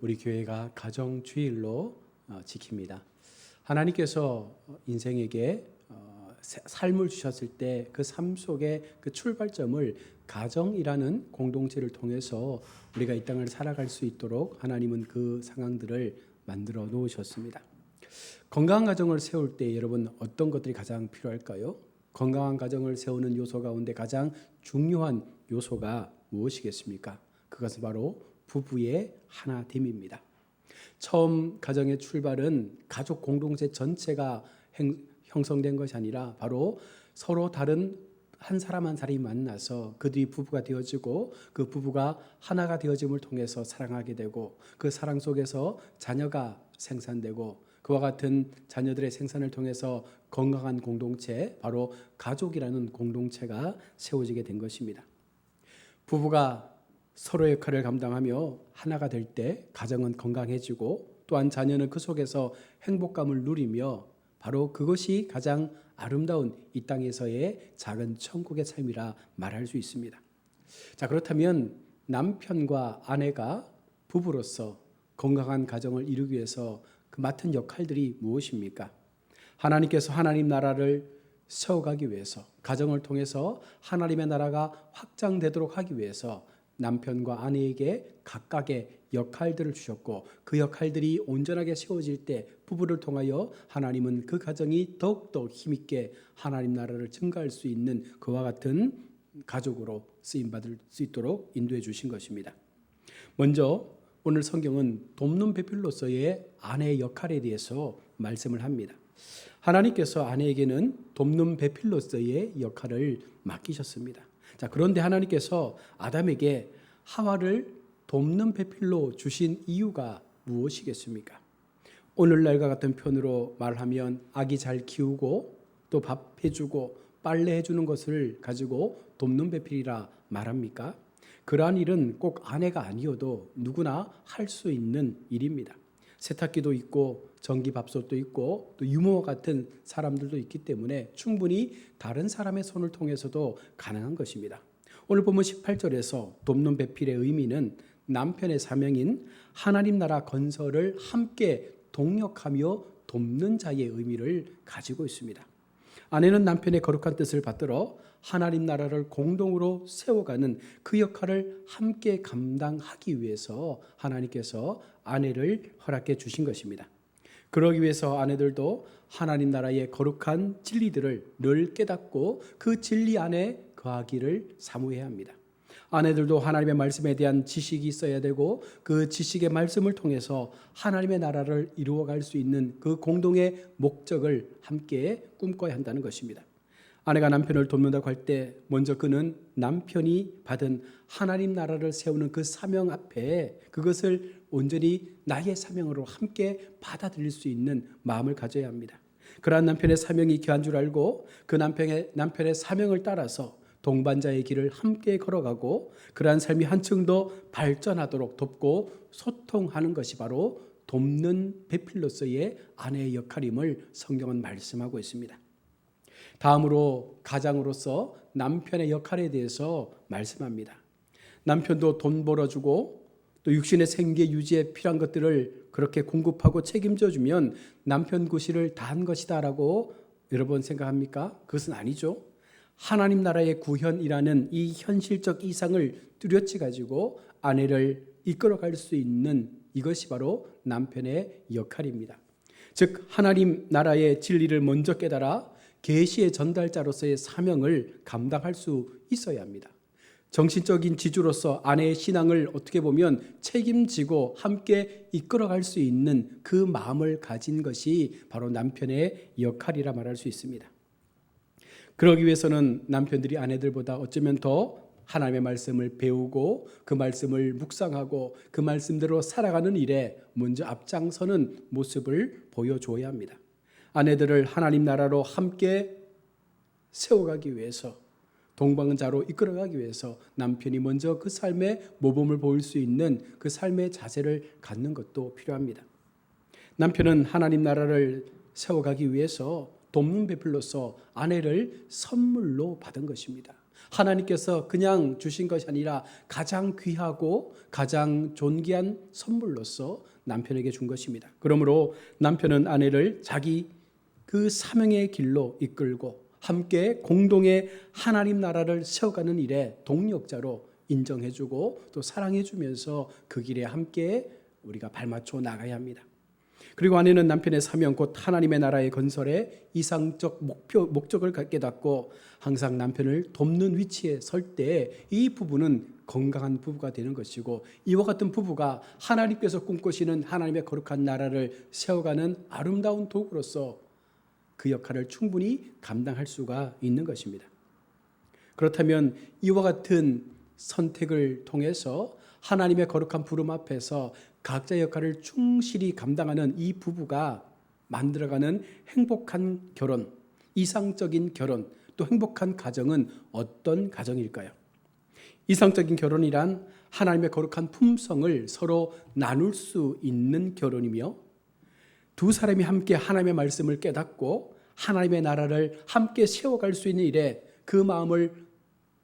우리 교회가 가정주일로 지킵니다. 하나님께서 인생에게 삶을 주셨을 때 그 삶 속의 그 출발점을 가정이라는 공동체를 통해서 우리가 이 땅을 살아갈 수 있도록 하나님은 그 상황들을 만들어 놓으셨습니다. 건강한 가정을 세울 때 여러분 어떤 것들이 가장 필요할까요? 건강한 가정을 세우는 요소 가운데 가장 중요한 요소가 무엇이겠습니까? 그것은 바로 부부의 하나됨입니다. 처음 가정의 출발은 가족 공동체 전체가 형성된 것이 아니라 바로 서로 다른 한 사람 한 사람이 만나서 그들이 부부가 되어지고 그 부부가 하나가 되어짐을 통해서 사랑하게 되고 그 사랑 속에서 자녀가 생산되고 그와 같은 자녀들의 생산을 통해서 건강한 공동체, 바로 가족이라는 공동체가 세워지게 된 것입니다. 부부가 서로의 역할을 감당하며 하나가 될 때 가정은 건강해지고 또한 자녀는 그 속에서 행복감을 누리며 바로 그것이 가장 아름다운 이 땅에서의 작은 천국의 삶이라 말할 수 있습니다. 자, 그렇다면 남편과 아내가 부부로서 건강한 가정을 이루기 위해서 그 맡은 역할들이 무엇입니까? 하나님께서 하나님 나라를 세워가기 위해서, 가정을 통해서 하나님의 나라가 확장되도록 하기 위해서 남편과 아내에게 각각의 역할들을 주셨고 그 역할들이 온전하게 세워질 때 부부를 통하여 하나님은 그 가정이 더욱더 힘있게 하나님 나라를 증가할 수 있는 그와 같은 가족으로 쓰임받을 수 있도록 인도해 주신 것입니다. 먼저 오늘 성경은 돕는 배필로서의 아내의 역할에 대해서 말씀을 합니다. 하나님께서 아내에게는 돕는 배필로서의 역할을 맡기셨습니다. 자, 그런데 하나님께서 아담에게 하와를 돕는 배필로 주신 이유가 무엇이겠습니까? 오늘날과 같은 표현으로 말하면 아기 잘 키우고 또 밥 해주고 빨래 해주는 것을 가지고 돕는 배필이라 말합니까? 그러한 일은 꼭 아내가 아니어도 누구나 할 수 있는 일입니다. 세탁기도 있고 전기밥솥도 있고 또 유모와 같은 사람들도 있기 때문에 충분히 다른 사람의 손을 통해서도 가능한 것입니다. 오늘 보면 18절에서 돕는 배필의 의미는 남편의 사명인 하나님 나라 건설을 함께 동력하며 돕는 자의 의미를 가지고 있습니다. 아내는 남편의 거룩한 뜻을 받들어 하나님 나라를 공동으로 세워가는 그 역할을 함께 감당하기 위해서 하나님께서 아내를 허락해 주신 것입니다. 그러기 위해서 아내들도 하나님 나라의 거룩한 진리들을 늘 깨닫고 그 진리 안에 거하기를 사모해야 합니다. 아내들도 하나님의 말씀에 대한 지식이 있어야 되고 그 지식의 말씀을 통해서 하나님의 나라를 이루어갈 수 있는 그 공동의 목적을 함께 꿈꿔야 한다는 것입니다. 아내가 남편을 돕는다고 할 때 먼저 그는 남편이 받은 하나님 나라를 세우는 그 사명 앞에 그것을 온전히 나의 사명으로 함께 받아들일 수 있는 마음을 가져야 합니다. 그러한 남편의 사명이 귀한 줄 알고 그 남편의 사명을 따라서 동반자의 길을 함께 걸어가고 그러한 삶이 한층 더 발전하도록 돕고 소통하는 것이 바로 돕는 배필로서의 아내의 역할임을 성경은 말씀하고 있습니다. 다음으로 가장으로서 남편의 역할에 대해서 말씀합니다. 남편도 돈 벌어주고 또 육신의 생계 유지에 필요한 것들을 그렇게 공급하고 책임져 주면 남편 구실을 다한 것이다라고 여러분 생각합니까? 그것은 아니죠. 하나님 나라의 구현이라는 이 현실적 이상을 뚜렷이 가지고 아내를 이끌어갈 수 있는 이것이 바로 남편의 역할입니다. 즉 하나님 나라의 진리를 먼저 깨달아 계시의 전달자로서의 사명을 감당할 수 있어야 합니다. 정신적인 지주로서 아내의 신앙을 어떻게 보면 책임지고 함께 이끌어갈 수 있는 그 마음을 가진 것이 바로 남편의 역할이라 말할 수 있습니다. 그러기 위해서는 남편들이 아내들보다 어쩌면 더 하나님의 말씀을 배우고 그 말씀을 묵상하고 그 말씀대로 살아가는 일에 먼저 앞장서는 모습을 보여줘야 합니다. 아내들을 하나님 나라로 함께 세워가기 위해서 동반자로 이끌어가기 위해서 남편이 먼저 그 삶의 모범을 보일 수 있는 그 삶의 자세를 갖는 것도 필요합니다. 남편은 하나님 나라를 세워가기 위해서 돕는 배필로서 아내를 선물로 받은 것입니다. 하나님께서 그냥 주신 것이 아니라 가장 귀하고 가장 존귀한 선물로서 남편에게 준 것입니다. 그러므로 남편은 아내를 자기 그 사명의 길로 이끌고 함께 공동의 하나님 나라를 세워가는 일에 동력자로 인정해주고 또 사랑해주면서 그 길에 함께 우리가 발맞춰 나가야 합니다. 그리고 아내는 남편의 사명 곧 하나님의 나라의 건설에 이상적 목적을 깨닫고 항상 남편을 돕는 위치에 설 때 이 부부는 건강한 부부가 되는 것이고, 이와 같은 부부가 하나님께서 꿈꾸시는 하나님의 거룩한 나라를 세워가는 아름다운 도구로서 그 역할을 충분히 감당할 수가 있는 것입니다. 그렇다면 이와 같은 선택을 통해서 하나님의 거룩한 부름 앞에서 각자의 역할을 충실히 감당하는 이 부부가 만들어가는 행복한 결혼, 이상적인 결혼, 또 행복한 가정은 어떤 가정일까요? 이상적인 결혼이란 하나님의 거룩한 품성을 서로 나눌 수 있는 결혼이며, 두 사람이 함께 하나님의 말씀을 깨닫고 하나님의 나라를 함께 세워갈 수 있는 일에 그 마음을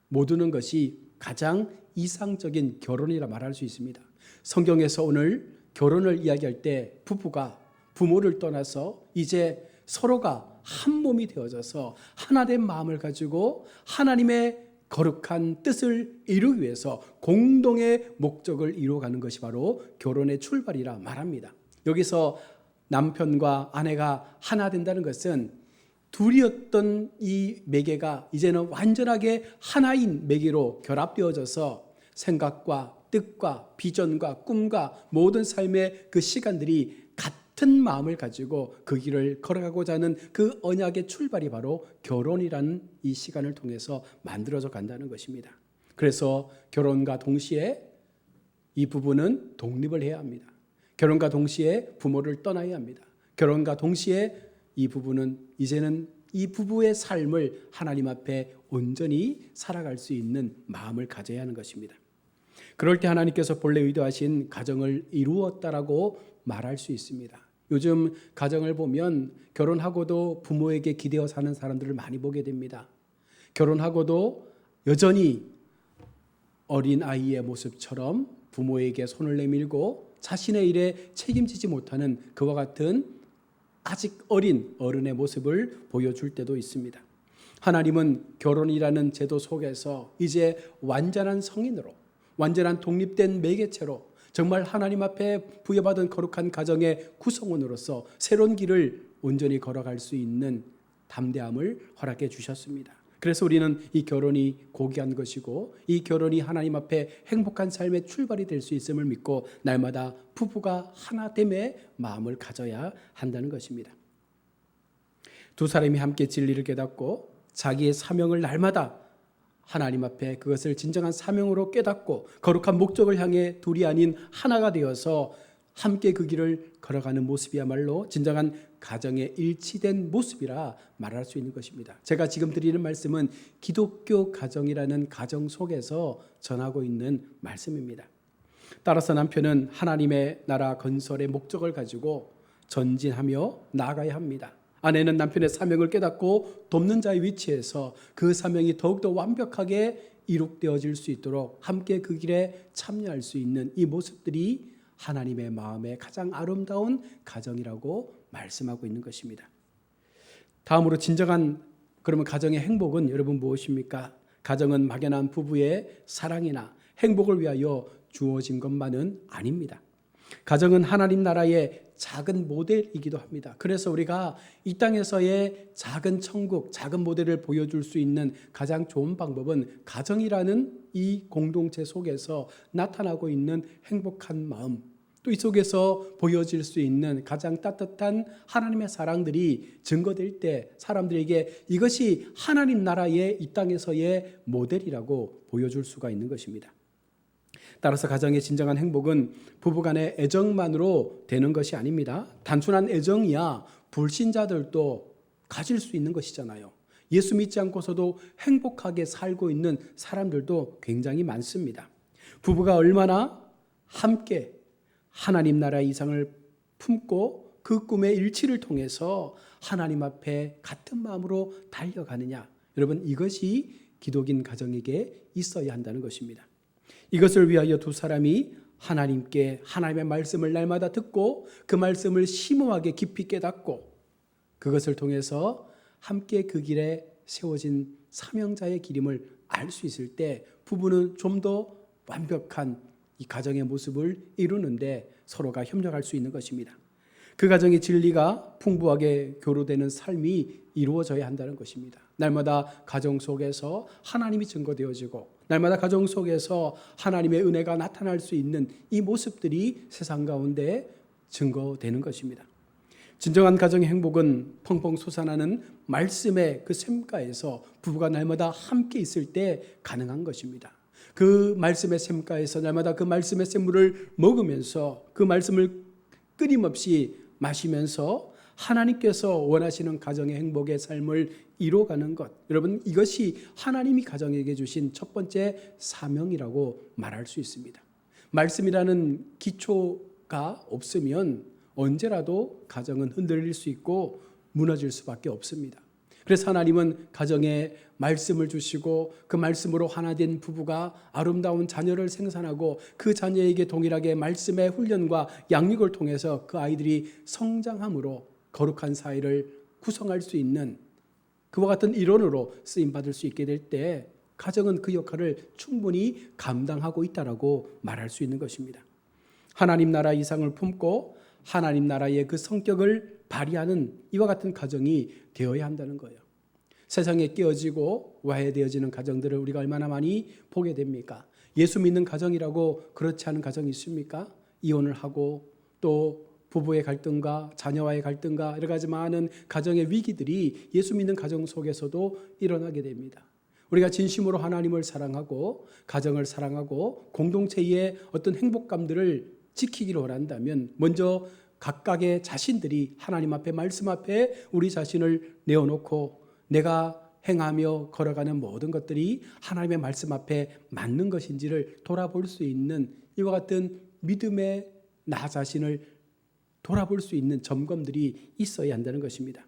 모두는 것이 가장 이상적인 결혼이라 말할 수 있습니다. 성경에서 오늘 결혼을 이야기할 때 부부가 부모를 떠나서 이제 서로가 한 몸이 되어져서 하나된 마음을 가지고 하나님의 거룩한 뜻을 이루기 위해서 공동의 목적을 이루어가는 것이 바로 결혼의 출발이라 말합니다. 여기서 남편과 아내가 하나 된다는 것은 둘이었던 이 매개가 이제는 완전하게 하나인 매개로 결합되어져서 생각과 뜻과 비전과 꿈과 모든 삶의 그 시간들이 같은 마음을 가지고 그 길을 걸어가고자 하는 그 언약의 출발이 바로 결혼이라는 이 시간을 통해서 만들어져 간다는 것입니다. 그래서 결혼과 동시에 이 부부는 독립을 해야 합니다. 결혼과 동시에 부모를 떠나야 합니다. 결혼과 동시에 이 부부는 이제는 이 부부의 삶을 하나님 앞에 온전히 살아갈 수 있는 마음을 가져야 하는 것입니다. 그럴 때 하나님께서 본래 의도하신 가정을 이루었다라고 말할 수 있습니다. 요즘 가정을 보면 결혼하고도 부모에게 기대어 사는 사람들을 많이 보게 됩니다. 결혼하고도 여전히 어린 아이의 모습처럼 부모에게 손을 내밀고 자신의 일에 책임지지 못하는 그와 같은 아직 어린 어른의 모습을 보여줄 때도 있습니다. 하나님은 결혼이라는 제도 속에서 이제 완전한 성인으로, 완전한 독립된 매개체로 정말 하나님 앞에 부여받은 거룩한 가정의 구성원으로서 새로운 길을 온전히 걸어갈 수 있는 담대함을 허락해 주셨습니다. 그래서 우리는 이 결혼이 고귀한 것이고 이 결혼이 하나님 앞에 행복한 삶의 출발이 될 수 있음을 믿고 날마다 부부가 하나됨의 마음을 가져야 한다는 것입니다. 두 사람이 함께 진리를 깨닫고 자기의 사명을 날마다 하나님 앞에 그것을 진정한 사명으로 깨닫고 거룩한 목적을 향해 둘이 아닌 하나가 되어서 함께 그 길을 걸어가는 모습이야말로 진정한 가정의 일치된 모습이라 말할 수 있는 것입니다. 제가 지금 드리는 말씀은 기독교 가정이라는 가정 속에서 전하고 있는 말씀입니다. 따라서 남편은 하나님의 나라 건설의 목적을 가지고 전진하며 나아가야 합니다. 아내는 남편의 사명을 깨닫고 돕는 자의 위치에서 그 사명이 더욱더 완벽하게 이룩되어질 수 있도록 함께 그 길에 참여할 수 있는 이 모습들이 하나님의 마음의 가장 아름다운 가정이라고 말씀하고 있는 것입니다. 다음으로 진정한 그러면 가정의 행복은 여러분 무엇입니까? 가정은 막연한 부부의 사랑이나 행복을 위하여 주어진 것만은 아닙니다. 가정은 하나님 나라의 작은 모델이기도 합니다. 그래서 우리가 이 땅에서의 작은 천국, 작은 모델을 보여줄 수 있는 가장 좋은 방법은 가정이라는 이 공동체 속에서 나타나고 있는 행복한 마음, 또 이 속에서 보여질 수 있는 가장 따뜻한 하나님의 사랑들이 증거될 때 사람들에게 이것이 하나님 나라의 이 땅에서의 모델이라고 보여줄 수가 있는 것입니다. 따라서 가정의 진정한 행복은 부부간의 애정만으로 되는 것이 아닙니다. 단순한 애정이야 불신자들도 가질 수 있는 것이잖아요. 예수 믿지 않고서도 행복하게 살고 있는 사람들도 굉장히 많습니다. 부부가 얼마나 함께 하나님 나라의 이상을 품고 그 꿈의 일치를 통해서 하나님 앞에 같은 마음으로 달려가느냐. 여러분, 이것이 기독인 가정에게 있어야 한다는 것입니다. 이것을 위하여 두 사람이 하나님께 하나님의 말씀을 날마다 듣고 그 말씀을 심오하게 깊이 깨닫고 그것을 통해서 함께 그 길에 세워진 사명자의 기림을 알 수 있을 때 부부는 좀 더 완벽한 이 가정의 모습을 이루는데 서로가 협력할 수 있는 것입니다. 그 가정의 진리가 풍부하게 교로되는 삶이 이루어져야 한다는 것입니다. 날마다 가정 속에서 하나님이 증거되어지고 날마다 가정 속에서 하나님의 은혜가 나타날 수 있는 이 모습들이 세상 가운데 증거되는 것입니다. 진정한 가정의 행복은 펑펑 솟아나는 말씀의 그 샘가에서 부부가 날마다 함께 있을 때 가능한 것입니다. 그 말씀의 샘가에서 날마다 그 말씀의 샘물을 먹으면서 그 말씀을 끊임없이 마시면서 하나님께서 원하시는 가정의 행복의 삶을 이루어가는 것, 여러분 이것이 하나님이 가정에게 주신 첫 번째 사명이라고 말할 수 있습니다. 말씀이라는 기초가 없으면 언제라도 가정은 흔들릴 수 있고 무너질 수밖에 없습니다. 그래서 하나님은 가정에 말씀을 주시고 그 말씀으로 하나 된 부부가 아름다운 자녀를 생산하고 그 자녀에게 동일하게 말씀의 훈련과 양육을 통해서 그 아이들이 성장함으로 거룩한 사회를 구성할 수 있는 그와 같은 일원으로 쓰임받을 수 있게 될 때 가정은 그 역할을 충분히 감당하고 있다라고 말할 수 있는 것입니다. 하나님 나라 이상을 품고 하나님 나라의 그 성격을 발휘하는 이와 같은 가정이 되어야 한다는 거예요. 세상에 깨어지고 와해되어지는 가정들을 우리가 얼마나 많이 보게 됩니까? 예수 믿는 가정이라고 그렇지 않은 가정이 있습니까? 이혼을 하고 또 부부의 갈등과 자녀와의 갈등과 여러 가지 많은 가정의 위기들이 예수 믿는 가정 속에서도 일어나게 됩니다. 우리가 진심으로 하나님을 사랑하고 가정을 사랑하고 공동체의 어떤 행복감들을 지키기를 원한다면 먼저 각각의 자신들이 하나님 앞에 말씀 앞에 우리 자신을 내어놓고 내가 행하며 걸어가는 모든 것들이 하나님의 말씀 앞에 맞는 것인지를 돌아볼 수 있는 이와 같은 믿음의 나 자신을 돌아볼 수 있는 점검들이 있어야 한다는 것입니다.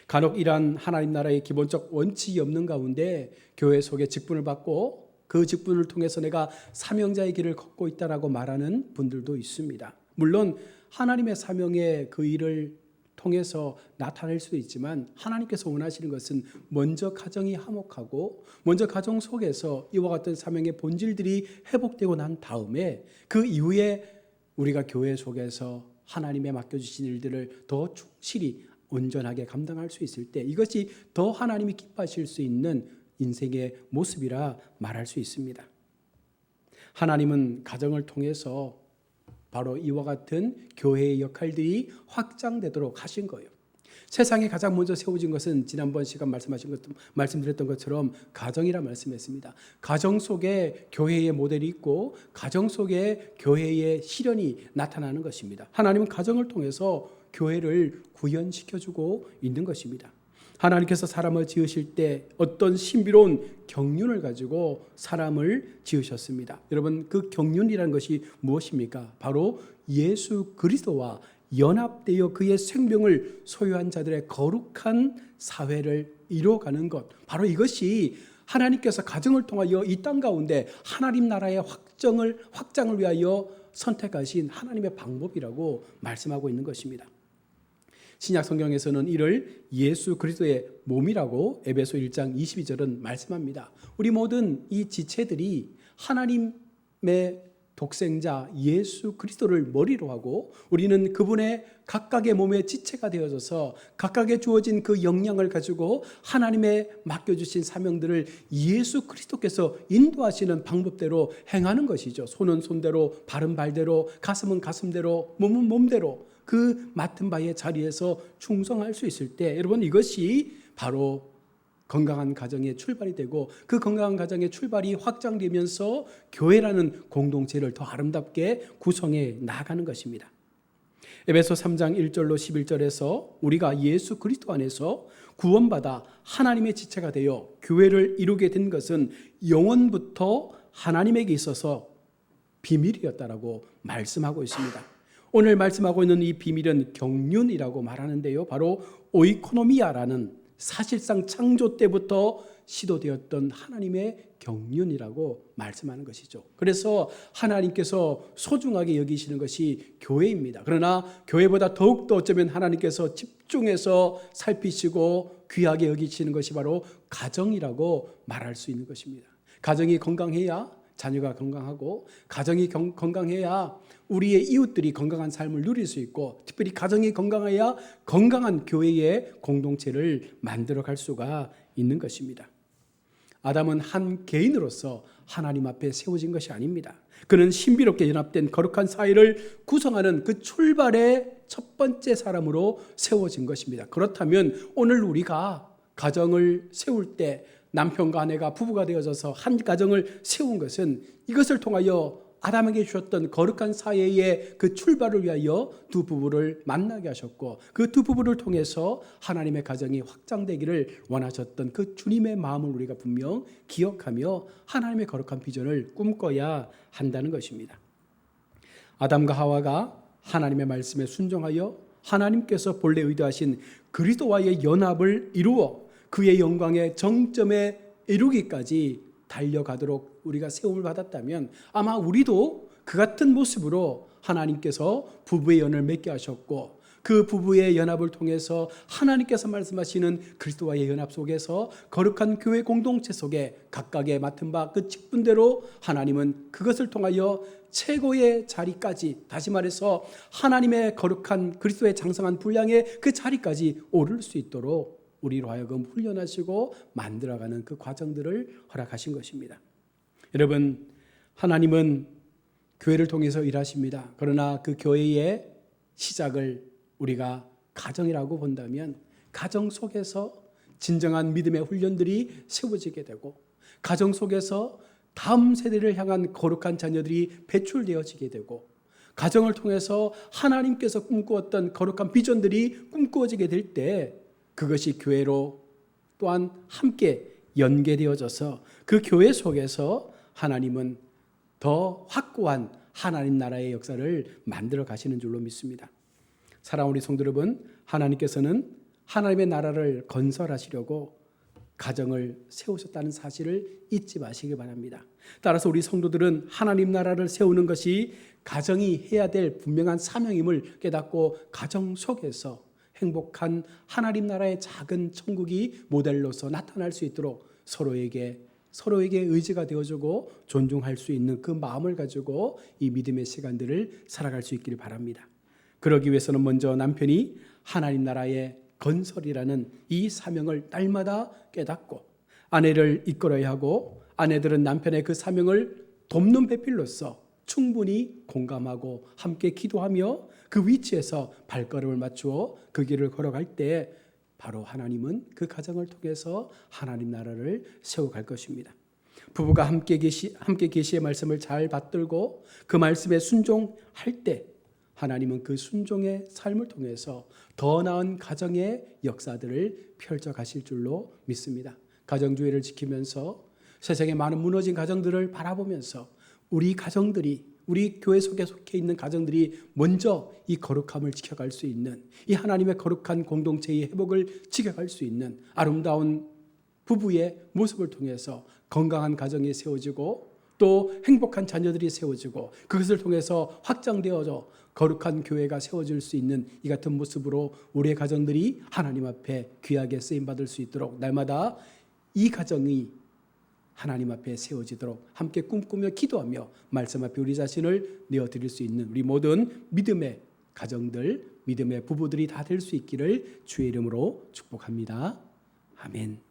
간혹 이러한 하나님 나라의 기본적 원칙이 없는 가운데 교회 속에 직분을 받고 그 직분을 통해서 내가 사명자의 길을 걷고 있다라고 말하는 분들도 있습니다. 물론 하나님의 사명의 그 일을 통해서 나타낼 수도 있지만 하나님께서 원하시는 것은 먼저 가정이 화목하고 먼저 가정 속에서 이와 같은 사명의 본질들이 회복되고 난 다음에 그 이후에 우리가 교회 속에서 하나님의 맡겨주신 일들을 더 충실히 온전하게 감당할 수 있을 때 이것이 더 하나님이 기뻐하실 수 있는 인생의 모습이라 말할 수 있습니다. 하나님은 가정을 통해서 바로 이와 같은 교회의 역할들이 확장되도록 하신 거예요. 세상에 가장 먼저 세워진 것은 지난번 시간 말씀드렸던 것처럼 가정이라 말씀했습니다. 가정 속에 교회의 모델이 있고 가정 속에 교회의 실현이 나타나는 것입니다. 하나님은 가정을 통해서 교회를 구현시켜주고 있는 것입니다. 하나님께서 사람을 지으실 때 어떤 신비로운 경륜을 가지고 사람을 지으셨습니다. 여러분 그 경륜이라는 것이 무엇입니까? 바로 예수 그리스도와 연합되어 그의 생명을 소유한 자들의 거룩한 사회를 이루어가는 것, 바로 이것이 하나님께서 가정을 통하여 이 땅 가운데 하나님 나라의 확장을 위하여 선택하신 하나님의 방법이라고 말씀하고 있는 것입니다. 신약 성경에서는 이를 예수 그리스도의 몸이라고 에베소 1장 22절은 말씀합니다. 우리 모든 이 지체들이 하나님의 독생자 예수 그리스도를 머리로 하고 우리는 그분의 각각의 몸의 지체가 되어져서 각각의 주어진 그 역량을 가지고 하나님의 맡겨주신 사명들을 예수 그리스도께서 인도하시는 방법대로 행하는 것이죠. 손은 손대로, 발은 발대로, 가슴은 가슴대로, 몸은 몸대로 그 맡은 바의 자리에서 충성할 수 있을 때 여러분 이것이 바로 건강한 가정의 출발이 되고 그 건강한 가정의 출발이 확장되면서 교회라는 공동체를 더 아름답게 구성해 나가는 것입니다. 에베소 3장 1절로 11절에서 우리가 예수 그리스도 안에서 구원받아 하나님의 지체가 되어 교회를 이루게 된 것은 영원부터 하나님에게 있어서 비밀이었다라고 말씀하고 있습니다. 오늘 말씀하고 있는 이 비밀은 경륜이라고 말하는데요. 바로 오이코노미아라는 사실상 창조 때부터 시도되었던 하나님의 경륜이라고 말씀하는 것이죠. 그래서 하나님께서 소중하게 여기시는 것이 교회입니다. 그러나 교회보다 더욱더 어쩌면 하나님께서 집중해서 살피시고 귀하게 여기시는 것이 바로 가정이라고 말할 수 있는 것입니다. 가정이 건강해야 자녀가 건강하고, 가정이 건강해야 우리의 이웃들이 건강한 삶을 누릴 수 있고, 특별히 가정이 건강해야 건강한 교회의 공동체를 만들어갈 수가 있는 것입니다. 아담은 한 개인으로서 하나님 앞에 세워진 것이 아닙니다. 그는 신비롭게 연합된 거룩한 사회를 구성하는 그 출발의 첫 번째 사람으로 세워진 것입니다. 그렇다면 오늘 우리가 가정을 세울 때 남편과 아내가 부부가 되어져서 한 가정을 세운 것은 이것을 통하여 아담에게 주셨던 거룩한 사회의 그 출발을 위하여 두 부부를 만나게 하셨고, 그 두 부부를 통해서 하나님의 가정이 확장되기를 원하셨던 그 주님의 마음을 우리가 분명 기억하며 하나님의 거룩한 비전을 꿈꿔야 한다는 것입니다. 아담과 하와가 하나님의 말씀에 순종하여 하나님께서 본래 의도하신 그리스도와의 연합을 이루어 그의 영광의 정점에 이루기까지 달려가도록 우리가 세움을 받았다면 아마 우리도 그 같은 모습으로 하나님께서 부부의 연을 맺게 하셨고, 그 부부의 연합을 통해서 하나님께서 말씀하시는 그리스도와의 연합 속에서 거룩한 교회 공동체 속에 각각의 맡은 바 그 직분대로 하나님은 그것을 통하여 최고의 자리까지, 다시 말해서 하나님의 거룩한 그리스도의 장성한 분량의 그 자리까지 오를 수 있도록 우리로 하여금 훈련하시고 만들어가는 그 과정들을 허락하신 것입니다. 여러분, 하나님은 교회를 통해서 일하십니다. 그러나 그 교회의 시작을 우리가 가정이라고 본다면 가정 속에서 진정한 믿음의 훈련들이 세워지게 되고, 가정 속에서 다음 세대를 향한 거룩한 자녀들이 배출되어지게 되고, 가정을 통해서 하나님께서 꿈꾸었던 거룩한 비전들이 꿈꾸어지게 될 때 그것이 교회로 또한 함께 연계되어져서 그 교회 속에서 하나님은 더 확고한 하나님 나라의 역사를 만들어 가시는 줄로 믿습니다. 사랑하는 우리 성도 여러분, 하나님께서는 하나님의 나라를 건설하시려고 가정을 세우셨다는 사실을 잊지 마시기 바랍니다. 따라서 우리 성도들은 하나님 나라를 세우는 것이 가정이 해야 될 분명한 사명임을 깨닫고 가정 속에서 행복한 하나님 나라의 작은 천국이 모델로서 나타날 수 있도록 서로에게 의지가 되어주고 존중할 수 있는 그 마음을 가지고 이 믿음의 시간들을 살아갈 수 있기를 바랍니다. 그러기 위해서는 먼저 남편이 하나님 나라의 건설이라는 이 사명을 날마다 깨닫고 아내를 이끌어야 하고, 아내들은 남편의 그 사명을 돕는 배필로서 충분히 공감하고 함께 기도하며 그 위치에서 발걸음을 맞추어 그 길을 걸어갈 때 바로 하나님은 그 가정을 통해서 하나님 나라를 세워갈 것입니다. 부부가 함께 계시의 말씀을 잘 받들고 그 말씀에 순종할 때 하나님은 그 순종의 삶을 통해서 더 나은 가정의 역사들을 펼쳐 가실 줄로 믿습니다. 가정주의를 지키면서 세상에 많은 무너진 가정들을 바라보면서 우리 가정들이, 우리 교회 속에 속해 있는 가정들이 먼저 이 거룩함을 지켜갈 수 있는, 이 하나님의 거룩한 공동체의 회복을 지켜갈 수 있는 아름다운 부부의 모습을 통해서 건강한 가정이 세워지고 또 행복한 자녀들이 세워지고 그것을 통해서 확장되어져 거룩한 교회가 세워질 수 있는 이 같은 모습으로 우리의 가정들이 하나님 앞에 귀하게 쓰임받을 수 있도록 날마다 이 가정이 하나님 앞에 세워지도록 함께 꿈꾸며 기도하며 말씀 앞에 우리 자신을 내어드릴 수 있는 우리 모든 믿음의 가정들, 믿음의 부부들이 다 될 수 있기를 주의 이름으로 축복합니다. 아멘.